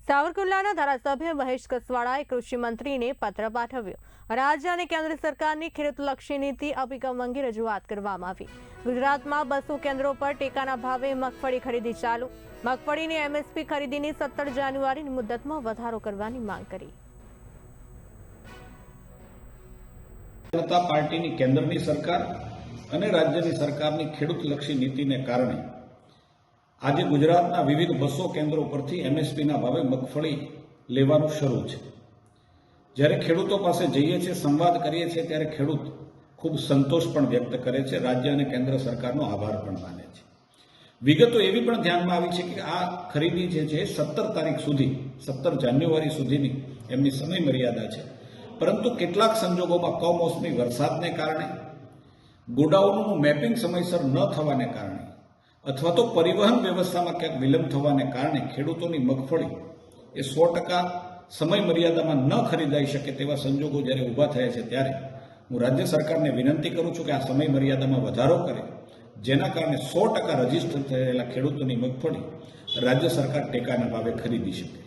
સાવરકુંડલાના ધારાસભ્ય મહેશ કસવાળાએ કૃષિ મંત્રીને પત્ર પાઠવ્યો. રાજ્ય અને કેન્દ્ર સરકારની ખેડૂતલક્ષી નીતિ અભિગમ અંગે રજૂઆત કરવામાં આવી. ગુજરાતમાં 200 કેન્દ્રો પર ટેકાના ભાવે મગફળી ખરીદી ચાલુ. મગફળીની એમએસપી ખરીદીની 17 જાન્યુઆરીની મુદતમાં વધારો કરવાની માંગ કરી. જનતા પાર્ટીની કેન્દ્રની સરકાર અને રાજ્યની સરકારની ખેડૂતલક્ષી નીતિને કારણે આજે ગુજરાતના વિવિધ 200 કેન્દ્રો પરથી એમએસપીના ભાવે મગફળી લેવાનું શરૂ છે. જ્યારે ખેડૂતો પાસે જઈએ છીએ, સંવાદ કરીએ છીએ, ત્યારે ખેડૂત ખૂબ સંતોષ પણ વ્યક્ત કરે છે, રાજ્ય અને કેન્દ્ર સરકારનો આભાર પણ માને છે. વિગતો એવી પણ ધ્યાનમાં આવી છે કે આ ખરીદી જે છે 17 તારીખ સુધી, 17 જાન્યુઆરી સુધીની એમની સમય મર્યાદા છે. પરંતુ કેટલાક સંજોગોમાં કમોસમી વરસાદને કારણે, ગોડાઉનનું મેપિંગ સમયસર ન થવાને કારણે અથવા તો પરિવહન વ્યવસ્થામાં ક્યાંક વિલંબ થવાને કારણે ખેડૂતોની મગફળી એ 100% સમય મર્યાદામાં ન ખરીદાઈ શકે તેવા સંજોગો જ્યારે ઊભા થયા છે, ત્યારે હું રાજ્ય સરકારને વિનંતી કરું છું કે આ સમય મર્યાદામાં વધારો કરે, જેના કારણે 100% રજીસ્ટર થયેલા ખેડૂતોની મગફળી રાજ્ય સરકાર ટેકાના ભાવે ખરીદી શકે.